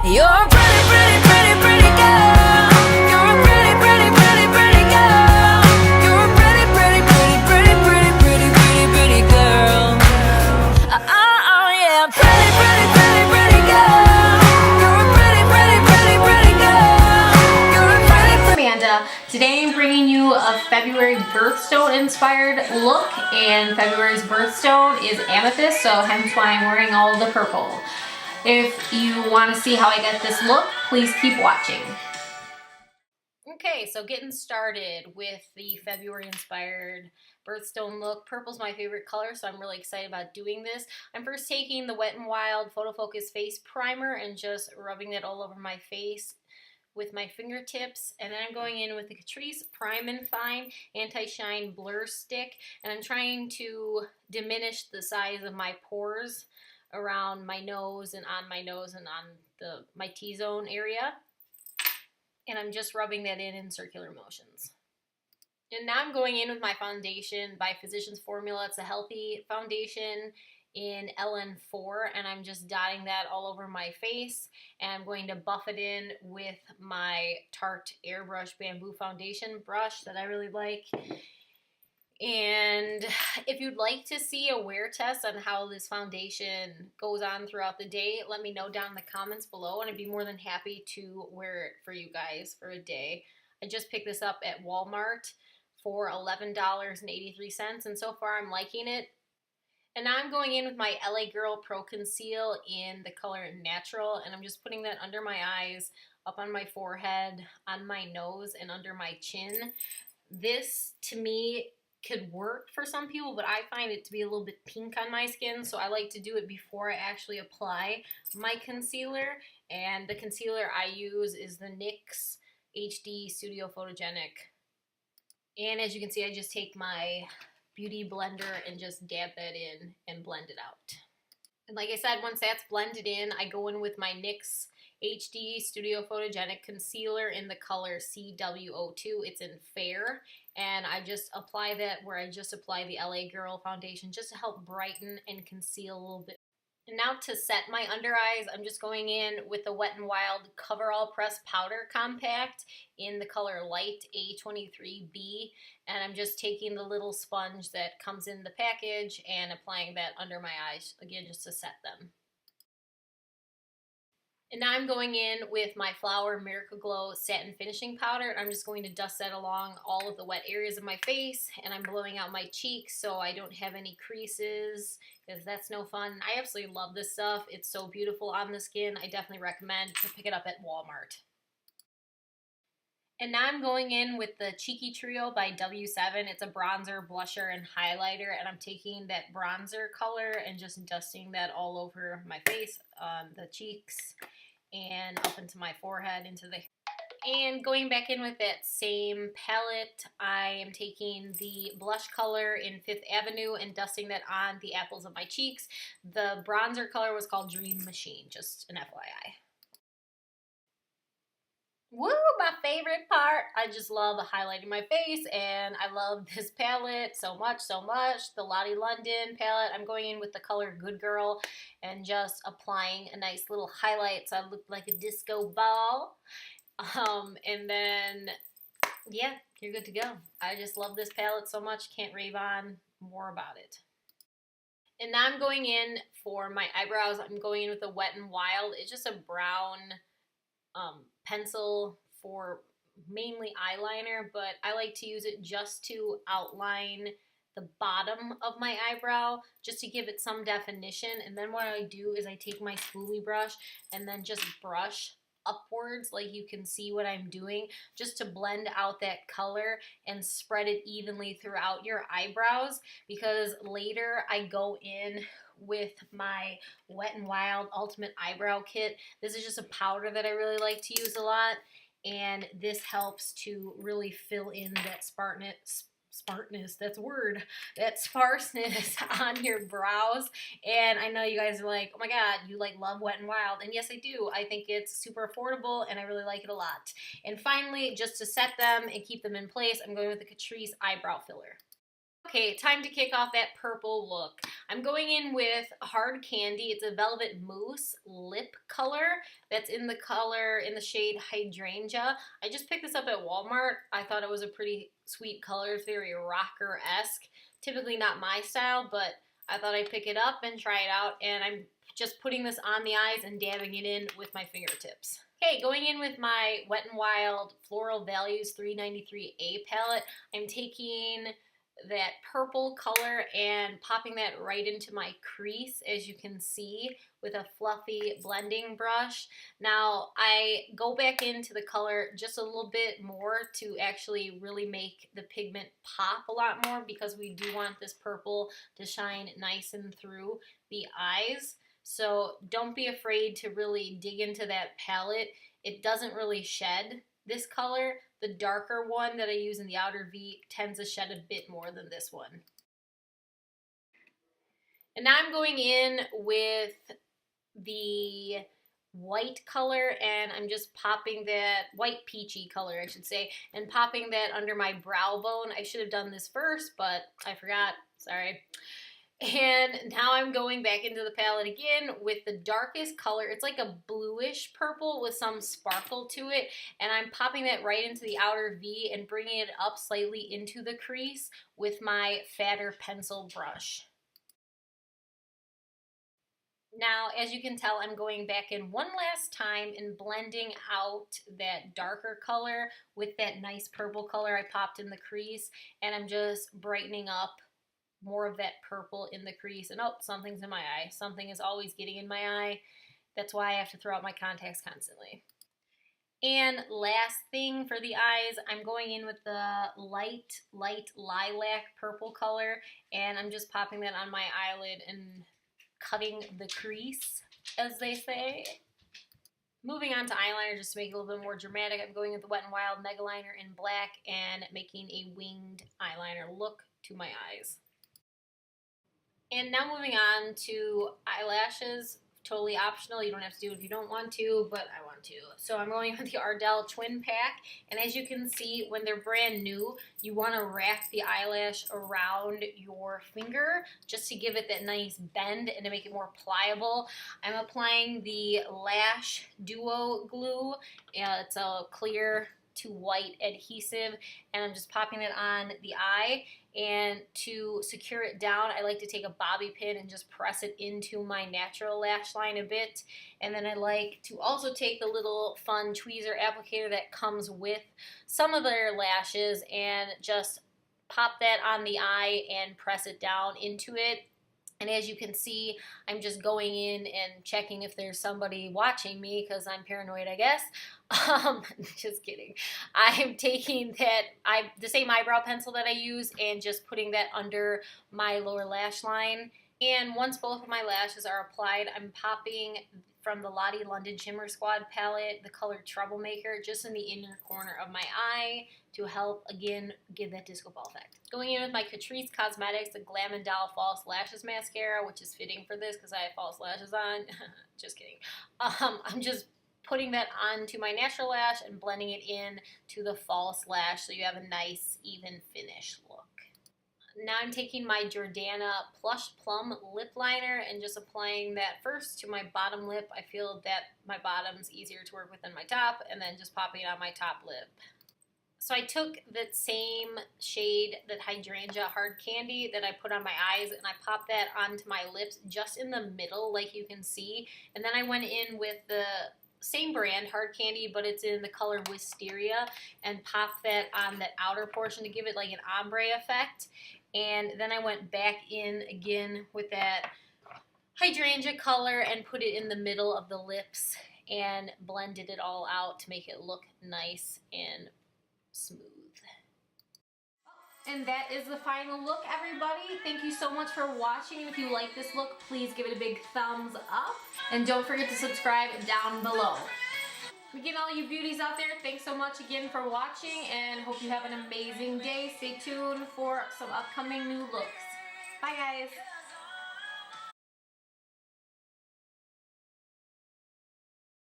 You're a pretty, pretty, pretty, pretty girl. You're a pretty, pretty, pretty, pretty girl. You're a pretty, pretty, pretty, pretty, pretty, pretty, pretty, pretty girl. Oh yeah, pretty, pretty, pretty, pretty girl. You're a pretty, pretty, pretty, pretty girl. You're a pretty, Amanda. Today I'm bringing you a February birthstone inspired look, and February's birthstone is Amethyst, so hence why I'm wearing all the purple. If you want to see how I get this look, please keep watching. Okay, so getting started with the February inspired birthstone look. Purple's my favorite color, so I'm really excited about doing this. I'm first taking the Wet n Wild Photo Focus Face Primer and just rubbing it all over my face with my fingertips, and then I'm going in with the Catrice Prime and Fine Anti-Shine Blur Stick, and I'm trying to diminish the size of my pores around my nose and on my nose and on my T-zone area, and I'm just rubbing that in circular motions. And now I'm going in with my foundation by Physicians Formula. It's a healthy foundation in LN4, and I'm just dotting that all over my face, and I'm going to buff it in with my Tarte Airbrush Bamboo Foundation brush that I really like. And if you'd like to see a wear test on how this foundation goes on throughout the day, let me know down in the comments below, and I'd be more than happy to wear it for you guys for a day. I just picked this up at Walmart for $11.83, and so far I'm liking it. And now I'm going in with my LA Girl Pro Conceal in the color Natural, and I'm just putting that under my eyes, up on my forehead, on my nose, and under my chin. This, to me, could work for some people, but I find it to be a little bit pink on my skin, so I like to do it before I actually apply my concealer. And the concealer I use is the NYX HD Studio Photogenic. And as you can see, I just take my beauty blender and just dab that in and blend it out. And like I said, once that's blended in, I go in with my NYX HD Studio Photogenic Concealer in the color CW02. It's in Fair, and I just apply that where I just apply the LA Girl foundation just to help brighten and conceal a little bit. And now to set my under eyes, I'm just going in with the Wet n Wild Coverall Press Powder Compact in the color Light A23B, and I'm just taking the little sponge that comes in the package and applying that under my eyes, again, just to set them. And now I'm going in with my Flower Miracle Glow Satin Finishing Powder. I'm just going to dust that along all of the wet areas of my face, and I'm blowing out my cheeks so I don't have any creases, because that's no fun. I absolutely love this stuff. It's so beautiful on the skin. I definitely recommend to pick it up at Walmart. And now I'm going in with the Cheeky Trio by W7. It's a bronzer, blusher, and highlighter, and I'm taking that bronzer color and just dusting that all over my face, the cheeks, and up into my forehead, into the hair. And going back in with that same palette, I am taking the blush color in Fifth Avenue and dusting that on the apples of my cheeks. The bronzer color was called Dream Machine, just an FYI. Woo, my favorite part. I just love highlighting my face, and I love this palette so much, so much. The Lottie London palette. I'm going in with the color Good Girl and just applying a nice little highlight so I look like a disco ball. And then, yeah, you're good to go. I just love this palette so much. Can't rave on more about it. And now I'm going in for my eyebrows. I'm going in with the Wet n Wild. It's just a brown pencil for mainly eyeliner, but I like to use it just to outline the bottom of my eyebrow, just to give it some definition. And then what I do is I take my spoolie brush and then just brush upwards, like you can see what I'm doing, just to blend out that color and spread it evenly throughout your eyebrows, because later I go in with my Wet n Wild Ultimate Eyebrow Kit. This is just a powder that I really like to use a lot, and this helps to really fill in that that sparseness on your brows. And I know you guys are like, oh my god, you like love Wet n Wild, and yes I do. I think it's super affordable and I really like it a lot. And finally, just to set them and keep them in place, I'm going with the Catrice Eyebrow Filler. Okay, time to kick off that purple look. I'm going in with Hard Candy. It's a Velvet Mousse lip color that's in the shade Hydrangea. I just picked this up at Walmart. I thought it was a pretty sweet color. It's very rocker-esque. Typically not my style, but I thought I'd pick it up and try it out. And I'm just putting this on the eyes and dabbing it in with my fingertips. Okay, going in with my Wet n Wild Floral Values 393A palette, I'm taking that purple color and popping that right into my crease, as you can see, with a fluffy blending brush. Now, I go back into the color just a little bit more to actually really make the pigment pop a lot more, because we do want this purple to shine nice and through the eyes. So don't be afraid to really dig into that palette. It doesn't really shed this color. The darker one that I use in the outer V tends to shed a bit more than this one. And now I'm going in with the white color, and I'm just popping that white peachy color, I should say, and popping that under my brow bone. I should have done this first, but I forgot. Sorry. And now I'm going back into the palette again with the darkest color. It's like a bluish purple with some sparkle to it. And I'm popping that right into the outer V and bringing it up slightly into the crease with my fatter pencil brush. Now, as you can tell, I'm going back in one last time and blending out that darker color with that nice purple color I popped in the crease. And I'm just brightening up more of that purple in the crease. And oh, something's in my eye. Something is always getting in my eye. That's why I have to throw out my contacts constantly. And last thing for the eyes, I'm going in with the light lilac purple color, and I'm just popping that on my eyelid and cutting the crease, as they say. Moving on to eyeliner, just to make it a little bit more dramatic, I'm going with the Wet n Wild Mega Liner in black and making a winged eyeliner look to my eyes. And now moving on to eyelashes, totally optional. You don't have to do it if you don't want to, but I want to. So I'm going with the Ardell Twin Pack. And as you can see, when they're brand new, you want to wrap the eyelash around your finger just to give it that nice bend and to make it more pliable. I'm applying the Lash Duo Glue. It's a clear to white adhesive, and I'm just popping it on the eye. And to secure it down, I like to take a bobby pin and just press it into my natural lash line a bit. And then I like to also take the little fun tweezer applicator that comes with some of their lashes and just pop that on the eye and press it down into it. And as you can see, I'm just going in and checking if there's somebody watching me, because I'm paranoid, I guess. Just kidding. I'm taking the same eyebrow pencil that I use and just putting that under my lower lash line. And once both of my lashes are applied, I'm popping from the Lottie London Shimmer Squad palette the color Troublemaker just in the inner corner of my eye to help, again, give that disco ball effect. Going in with my Catrice Cosmetics, the Glam and Doll False Lashes Mascara, which is fitting for this because I have false lashes on. Just kidding. I'm just putting that onto my natural lash and blending it in to the false lash so you have a nice, even finish look. Now I'm taking my Jordana Plush Plum Lip Liner and just applying that first to my bottom lip. I feel that my bottom's easier to work with than my top, and then just popping it on my top lip. So I took that same shade, that Hydrangea Hard Candy that I put on my eyes, and I popped that onto my lips just in the middle, like you can see. And then I went in with the same brand, Hard Candy, but it's in the color Wisteria, and popped that on that outer portion to give it like an ombre effect. And then I went back in again with that Hydrangea color and put it in the middle of the lips and blended it all out to make it look nice and smooth. And that is the final look, everybody. Thank you so much for watching. If you like this look, please give it a big thumbs up. And don't forget to subscribe down below. Again, all you beauties out there, thanks so much again for watching, and hope you have an amazing day. Stay tuned for some upcoming new looks. Bye, guys.